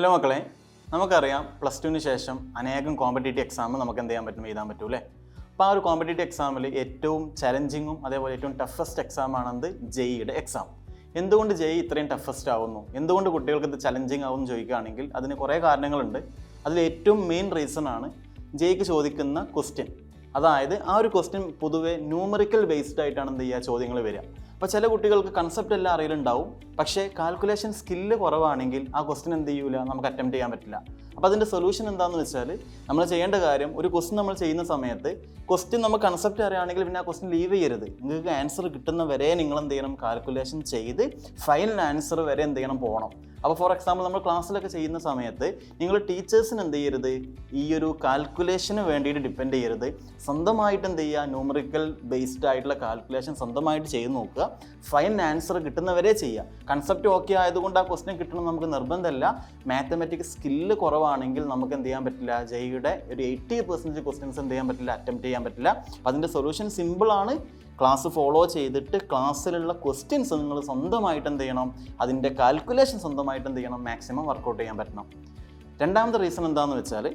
Hello മക്കളെ, നമുക്കറിയാം plus ടുവിന് ശേഷം അനേകം കോമ്പറ്റേറ്റീവ് എക്സാം നമുക്ക് എന്ത് ചെയ്യാൻ പറ്റും, എഴുതാൻ പറ്റും അല്ലേ? അപ്പോൾ ആ ഒരു കോമ്പറ്റേറ്റീവ് എക്സാമിൽ ഏറ്റവും ചലഞ്ചിങ്ങും അതേപോലെ ഏറ്റവും ടഫസ്റ്റ് എക്സാം ആണെന്ത് ജെഇയുടെ എക്സാം. എന്തുകൊണ്ട് ജെഇ ഇത്രയും ടഫസ്റ്റ് ആവുന്നു, എന്തുകൊണ്ട് കുട്ടികൾക്ക് ഇത് ചലഞ്ചിങ് ആവുമെന്ന് ചോദിക്കുകയാണെങ്കിൽ അതിന് കുറേ കാരണങ്ങളുണ്ട്. അതിൽ ഏറ്റവും മെയിൻ റീസൺ ആണ് ജെഇക്ക് ചോദിക്കുന്ന ക്വസ്റ്റ്യൻ. അതായത് ആ ഒരു ക്വസ്റ്റ്യൻ പൊതുവെ ന്യൂമറിക്കൽ ബേസ്ഡ് ആയിട്ടാണ് എന്ത് ചെയ്യുക, ചോദ്യങ്ങൾ വരിക. അപ്പോൾ ചില കുട്ടികൾക്ക് കൺസെപ്റ്റ് എല്ലാം അറിയലുണ്ടാവും, പക്ഷേ കാൽക്കുലേഷൻ സ്കില്ല് കുറവാണെങ്കിൽ ആ ക്വസ്റ്റ്യൻ എന്ത് ചെയ്യൂല, നമുക്ക് അറ്റംപ്റ്റ് ചെയ്യാൻ പറ്റില്ല. അപ്പോൾ അതിൻ്റെ സൊല്യൂഷൻ എന്താണെന്ന് വെച്ചാൽ നമ്മൾ ചെയ്യേണ്ട കാര്യം, ഒരു ക്വസ്റ്റ്യൻ നമ്മൾ ചെയ്യുന്ന സമയത്ത് ക്വസ്റ്റ്യൻ നമുക്ക് കൺസെപ്റ്റ് അറിയുകയാണെങ്കിൽ പിന്നെ ആ ക്വസ്റ്റ്യൻ ലീവ് ചെയ്യരുത്. നിങ്ങൾക്ക് ആൻസർ കിട്ടുന്ന വരെ നിങ്ങൾ എന്ത് ചെയ്യണം, കാൽക്കുലേഷൻ ചെയ്ത് ഫൈനൽ ആൻസർ വരെ എന്ത് ചെയ്യണം, പോകണം. അപ്പോൾ ഫോർ എക്സാമ്പിൾ നമ്മൾ ക്ലാസ്സിലൊക്കെ ചെയ്യുന്ന സമയത്ത് നിങ്ങൾ ടീച്ചേഴ്സിന് എന്ത് ചെയ്യരുത്, ഈ ഒരു കാൽക്കുലേഷന് വേണ്ടിയിട്ട് ഡിപ്പെൻഡ് ചെയ്യരുത്. സ്വന്തമായിട്ട് എന്ത് ചെയ്യുക, ന്യൂമറിക്കൽ ബേസ്ഡ് ആയിട്ടുള്ള കാൽക്കുലേഷൻ സ്വന്തമായിട്ട് ചെയ്ത് നോക്കുക. ഫൈനൽ ആൻസർ കിട്ടുന്നവരെ ചെയ്യുക. കൺസെപ്റ്റ് ഓക്കെ ആയതുകൊണ്ട് ആ ക്വസ്റ്റ്യൻ കിട്ടണം നമുക്ക് നിർബന്ധമല്ല. മാത്തമാറ്റിക്സ് സ്കില്ല് കുറവാണെങ്കിൽ നമുക്ക് എന്ത് ചെയ്യാൻ പറ്റില്ല, ജെഇയുടെ ഒരു 80% ക്വസ്റ്റ്യൻസ് എന്ത് ചെയ്യാൻ പറ്റില്ല, അറ്റംപ്റ്റ് ചെയ്യാൻ പറ്റില്ല. അതിൻ്റെ സൊല്യൂഷൻ സിമ്പിളാണ്. ക്ലാസ് ഫോളോ ചെയ്തിട്ട് ക്ലാസ്സിലുള്ള ക്വസ്റ്റ്യൻസ് നിങ്ങൾ സ്വന്തമായിട്ട് എന്ത് ചെയ്യണം, അതിൻ്റെ കാൽക്കുലേഷൻ സ്വന്തമായിട്ട് എന്ത് ചെയ്യണം, മാക്സിമം വർക്കൗട്ട് ചെയ്യാൻ പറ്റണം. രണ്ടാമത്തെ റീസൺ എന്താണെന്ന് വെച്ചാൽ,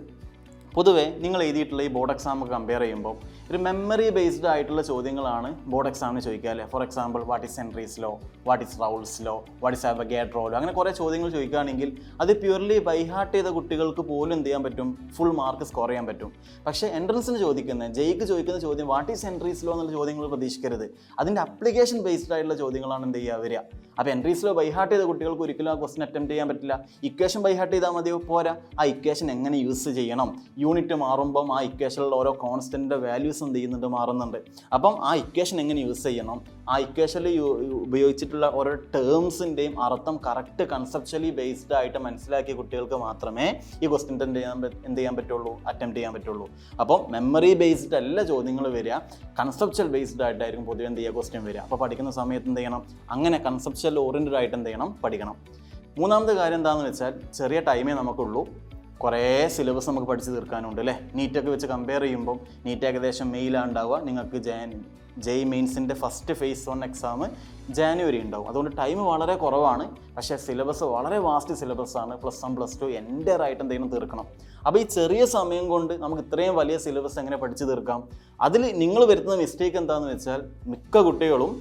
പൊതുവേ നിങ്ങൾ എഴുതിയിട്ടുള്ള ഈ ബോർഡ് എക്സാമൊക്കെ കമ്പയർ ചെയ്യുമ്പോൾ ഒരു മെമ്മറി ബേസ്ഡ് ആയിട്ടുള്ള ചോദ്യങ്ങളാണ് ബോർഡ് എക്സാമിന് ചോദിക്കുക അല്ലേ? For example what is Henry's law, what is Raoult's law, what is Avogadro law, അങ്ങനെ കുറേ ചോദ്യങ്ങൾ ചോദിക്കുകയാണെങ്കിൽ അത് പ്യൂർലി ബൈ ഹാർട്ട് ചെയ്ത കുട്ടികൾക്ക് പോലും എന്ത് ചെയ്യാൻ പറ്റും, ഫുൾ മാർക്ക് സ്കോർ ചെയ്യാൻ പറ്റും. പക്ഷേ എൻട്രൻസിന് ചോദിക്കുന്ന, ജെഇക്ക് ചോദിക്കുന്ന ചോദ്യം വാട്ട് ഈസ് ഹെൻറീസ് ലോ എന്നുള്ള ചോദ്യങ്ങൾ പ്രതീക്ഷിക്കരുത്. അതിൻ്റെ അപ്ലിക്കേഷൻ ബേസ്ഡ് ആയിട്ടുള്ള ചോദ്യങ്ങളാണ് എന്ത് ചെയ്യുക, വരിക. അപ്പോൾ ഹെൻറീസ് ലോ ബൈ ഹാർട്ട് ചെയ്ത കുട്ടികൾക്ക് ഒരിക്കലും ആ ക്വസ്റ്റൻ അറ്റംപ്റ്റ് ചെയ്യാൻ പറ്റില്ല. ഇക്വേഷൻ ബൈ ഹാർട്ട് ചെയ്താൽ മതിയോ, പോരാ. ആ ഇക്വേഷൻ എങ്ങനെ യൂസ് ചെയ്യണം, യൂണിറ്റ് മാറുമ്പം ആ ഇക്വേഷനിലുള്ള ഓരോ കോൺസ്റ്റൻറ്റിൻ്റെ വാല്യൂസ് എന്ത് ചെയ്യുന്നുണ്ട്, മാറുന്നുണ്ട്. അപ്പം ആ ഇക്വേഷൻ എങ്ങനെ യൂസ് ചെയ്യണം, ആ ഇക്വേഷനിൽ ഉപയോഗിച്ചിട്ടുള്ള ഓരോ ടേംസിൻ്റെയും അർത്ഥം കറക്റ്റ് കൺസെപ്ച്വലി ബേസ്ഡ് ആയിട്ട് മനസ്സിലാക്കിയ കുട്ടികൾക്ക് മാത്രമേ ഈ ക്വസ്റ്റ്യൻ എന്ത് ചെയ്യാൻ പറ്റുള്ളൂ, അറ്റംപ്റ്റ് ചെയ്യാൻ പറ്റുള്ളൂ. അപ്പം മെമ്മറി ബേസ്ഡ് അല്ല ചോദ്യങ്ങൾ വരിക, കൺസെപ്ച്വൽ ബേസ്ഡ് ആയിട്ടായിരിക്കും പൊതുവെ എന്ത് ചെയ്യുക, ക്വസ്റ്റ്യൻ വരിക. അപ്പോൾ പഠിക്കുന്ന സമയത്ത് എന്ത് ചെയ്യണം, അങ്ങനെ കൺസെപ്ച്വൽ ഓറിയൻറ്റഡ് ആയിട്ട് എന്ത് ചെയ്യണം, പഠിക്കണം. മൂന്നാമത്തെ കാര്യം എന്താണെന്ന് വെച്ചാൽ, ചെറിയ ടൈമേ നമുക്കുള്ളൂ, കുറേ സിലബസ് നമുക്ക് പഠിച്ച് തീർക്കാനുണ്ട് അല്ലേ? നീറ്റൊക്കെ വെച്ച് കമ്പയർ ചെയ്യുമ്പോൾ നീറ്റ് ഏകദേശം മെയിലാണ് ഉണ്ടാവുക. നിങ്ങൾക്ക് ജെഇ മെയിൻസിൻ്റെ ഫസ്റ്റ് ഫേസ് 1 എക്സാം ജാനുവരി ഉണ്ടാവും. അതുകൊണ്ട് ടൈം വളരെ കുറവാണ്, പക്ഷേ സിലബസ് വളരെ വാസ്റ്റ് സിലബസാണ്. +1 +2 എൻ്റർ ആയിട്ട് എന്തെങ്കിലും തീർക്കണം. അപ്പോൾ ഈ ചെറിയ സമയം കൊണ്ട് നമുക്ക് ഇത്രയും വലിയ സിലബസ് എങ്ങനെ പഠിച്ചു തീർക്കാം? അതിൽ നിങ്ങൾ വരുത്തുന്ന മിസ്റ്റേക്ക് എന്താണെന്ന് വെച്ചാൽ, മിക്ക കുട്ടികളും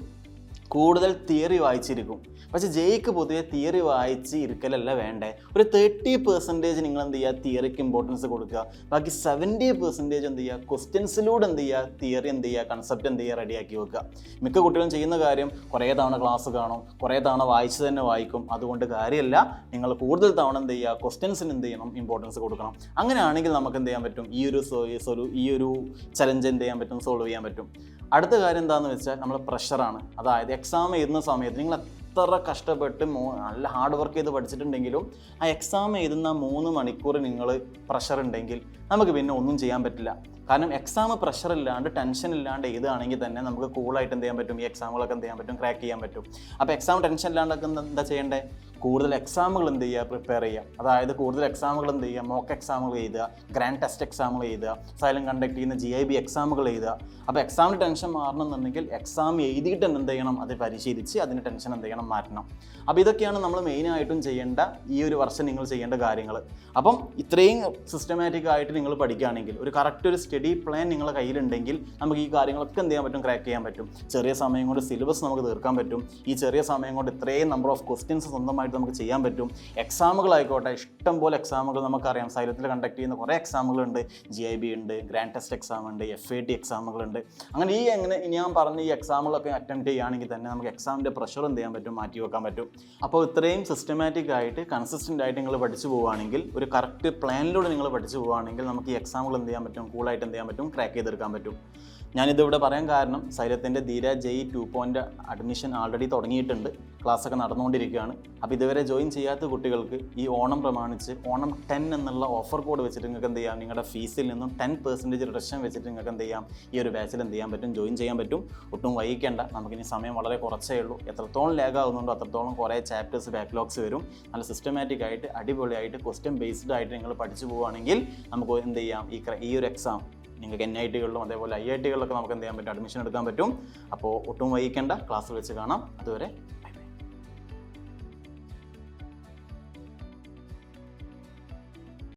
കൂടുതൽ തിയറി വായിച്ചിരിക്കും. പക്ഷേ ജെഇക്ക് പൊതുവെ തിയറി വായിച്ച് ഇരിക്കലല്ല വേണ്ടേ. ഒരു 30% നിങ്ങൾ എന്ത് ചെയ്യുക, തിയറിക്ക് ഇമ്പോർട്ടൻസ് കൊടുക്കുക. ബാക്കി 70% എന്ത് ചെയ്യുക, ക്വസ്റ്റ്യൻസിലൂടെ എന്ത് ചെയ്യുക, തിയറി എന്ത് ചെയ്യുക, കൺസെപ്റ്റ് എന്ത് ചെയ്യുക, റെഡിയാക്കി വെക്കുക. മിക്ക കുട്ടികളും ചെയ്യുന്ന കാര്യം കുറേ തവണ ക്ലാസ് കാണും, കുറേ തവണ വായിച്ച് തന്നെ വായിക്കും. അതുകൊണ്ട് കാര്യമല്ല, നിങ്ങൾ കൂടുതൽ തവണ എന്ത് ചെയ്യുക, ക്വസ്റ്റ്യൻസിന് എന്ത് ചെയ്യണം, ഇമ്പോർട്ടൻസ് കൊടുക്കണം. അങ്ങനെയാണെങ്കിൽ നമുക്ക് എന്ത് ചെയ്യാൻ പറ്റും, ഈ ഒരു ചലഞ്ച് എന്ത് ചെയ്യാൻ പറ്റും, സോൾവ് ചെയ്യാൻ പറ്റും. അടുത്ത കാര്യം എന്താണെന്ന് വെച്ചാൽ, നമ്മൾ പ്രഷറാണ്. അതായത് എക്സാം എഴുതുന്ന സമയത്ത് നിങ്ങൾ എത്ര കഷ്ടപ്പെട്ട് നല്ല ഹാർഡ് വർക്ക് ചെയ്ത് പഠിച്ചിട്ടുണ്ടെങ്കിലും ആ എക്സാം എഴുതുന്ന 3 മണിക്കൂർ നിങ്ങൾ പ്രഷർ ഉണ്ടെങ്കിൽ നമുക്ക് പിന്നെ ഒന്നും ചെയ്യാൻ പറ്റില്ല. കാരണം എക്സാം പ്രഷർ ഇല്ലാണ്ട് ടെൻഷൻ ഇല്ലാണ്ട് എഴുതുകയാണെങ്കിൽ തന്നെ നമുക്ക് കൂളായിട്ട് എന്ത് ചെയ്യാൻ പറ്റും, ഈ എക്സാമുകളൊക്കെ എന്ത് ചെയ്യാൻ പറ്റും, ക്രാക്ക് ചെയ്യാൻ പറ്റും. അപ്പോൾ എക്സാം ടെൻഷൻ ഇല്ലാണ്ടൊക്കെ എന്താ ചെയ്യേണ്ടത്, കൂടുതൽ എക്സാമുകൾ എന്ത് ചെയ്യുക, പ്രിപ്പയർ ചെയ്യുക. അതായത് കൂടുതൽ എക്സാമുകൾ എന്ത് ചെയ്യുക, മോക്ക് എക്സാമുകൾ എഴുതുക, ഗ്രാൻഡ് ടെസ്റ്റ് എക്സാമുകൾ എഴുതുക, സൈലന്റ് കണ്ടക്ട് ചെയ്യുന്ന GIB എക്സാമുകൾ എഴുതുക. അപ്പോൾ എക്സാമിന് ടെൻഷൻ മാറണമെന്നുണ്ടെങ്കിൽ എക്സാം എഴുതിയിട്ട് തന്നെ എന്ത് ചെയ്യണം, അത് പരിശീലിച്ച് അതിന് ടെൻഷൻ എന്ത് ചെയ്യണം, മാറ്റണം. അപ്പോൾ ഇതൊക്കെയാണ് നമ്മൾ മെയിനായിട്ടും ചെയ്യേണ്ട, ഈ ഒരു വർഷം നിങ്ങൾ ചെയ്യേണ്ട കാര്യങ്ങൾ. അപ്പം ഇത്രയും സിസ്റ്റമാറ്റിക് ആയിട്ട് നിങ്ങൾ പഠിക്കുകയാണെങ്കിൽ, ഒരു കറക്റ്റ് ഒരു സ്റ്റഡി പ്ലാൻ നിങ്ങളുടെ കയ്യിലുണ്ടെങ്കിൽ നമുക്ക് ഈ കാര്യങ്ങളൊക്കെ എന്ത് ചെയ്യാൻ പറ്റും, ക്രാക്ക് ചെയ്യാൻ പറ്റും. ചെറിയ സമയം കൊണ്ട് സിലബസ് നമുക്ക് തീർക്കാൻ പറ്റും. ഈ ചെറിയ സമയം കൊണ്ട് ഇത്രയും നമ്പർ ഓഫ് ക്വസ്റ്റ്യൻസ് സ്വന്തമായിട്ട് നമുക്ക് ചെയ്യാൻ പറ്റും. എക്സാമുകളായിക്കോട്ടെ, ഇഷ്ടം പോലെ എക്സാമുകൾ നമുക്കറിയാം. സൈലത്തിൽ കണ്ടക്ട് ചെയ്യുന്ന കുറേ എക്സാമുകളുണ്ട്. GIB ഉണ്ട്, ഗ്രാൻഡ് ടെസ്റ്റ് എക്സാം ഉണ്ട്, FAT എക്സാമുകളുണ്ട്. അങ്ങനെ ഞാൻ പറഞ്ഞ ഈ എക്സാമുകളൊക്കെ അറ്റംപ്റ്റ് ചെയ്യുകയാണെങ്കിൽ തന്നെ നമുക്ക് എക്സാമിൻ്റെ പ്രഷർ എന്ത് ചെയ്യാൻ പറ്റും, മാറ്റി വെക്കാൻ പറ്റും. അപ്പോൾ ഇത്രയും സിസ്റ്റമാറ്റിക് ആയിട്ട് കൺസിസ്റ്റൻ്റ് ആയിട്ട് നിങ്ങൾ പഠിച്ചു പോവുകയാണെങ്കിൽ, ഒരു കറക്റ്റ് പ്ലാനിലൂടെ നിങ്ങൾ പഠിച്ചു പോവുകയാണെങ്കിൽ നമുക്ക് ഈ എക്സാമുകൾ എന്ത് ചെയ്യാൻ പറ്റും, കൂളായിട്ട് എന്ത് ചെയ്യാൻ പറ്റും, ക്രാക്ക് ചെയ്തെടുക്കാൻ പറ്റും. ഞാനിതിവിടെ പറയാൻ കാരണം, സൈലത്തിൻ്റെ ധീര ജെഇ 2.0 അഡ്മിഷൻ ആൾറെഡി തുടങ്ങിയിട്ടുണ്ട്. ക്ലാസ്സൊക്കെ നടന്നുകൊണ്ടിരിക്കുകയാണ്. അപ്പോൾ ഇതുവരെ ജോയിൻ ചെയ്യാത്ത കുട്ടികൾക്ക് ഈ ഓണം പ്രമാണിച്ച് ഓണം 10 എന്നുള്ള ഓഫർ കോഡ് വെച്ചിട്ട് നിങ്ങൾക്ക് എന്ത് ചെയ്യാം, നിങ്ങളുടെ ഫീസിൽ നിന്നും 10% റിഡക്ഷൻ വെച്ചിട്ട് നിങ്ങൾക്ക് എന്ത് ചെയ്യാം, ഈ ഒരു ബാച്ചിൽ എന്ത് ചെയ്യാൻ പറ്റും, ജോയിൻ ചെയ്യാൻ പറ്റും. ഒട്ടും വൈകിക്കേണ്ട, നമുക്കിനി സമയം വളരെ കുറച്ചേ ഉള്ളൂ. എത്രത്തോളം ലാഗ് ആകുന്നുണ്ടോ അത്രത്തോളം കുറേ ചാപ്റ്റേഴ്സ് ബാക്ക്ലോഗ്സ് വരും. നല്ല സിസ്റ്റമാറ്റിക് ആയിട്ട് അടിപൊളിയായിട്ട് ക്വസ്റ്റ്യൻ ബേസ്ഡ് ആയിട്ട് നിങ്ങൾ പഠിച്ചു പോവുകയാണെങ്കിൽ നമുക്ക് എന്ത് ചെയ്യാം, ഈ ഒരു എക്സാം നിങ്ങൾക്ക് NIT-കളിലും അതേപോലെ IIT-കളിലൊക്കെ നമുക്ക് എന്ത് ചെയ്യാൻ പറ്റും, അഡ്മിഷൻ എടുക്കാൻ പറ്റും. അപ്പോൾ ഒട്ടും വൈകിക്കേണ്ട, ക്ലാസ്സിൽ വെച്ച് കാണാം. അതുവരെ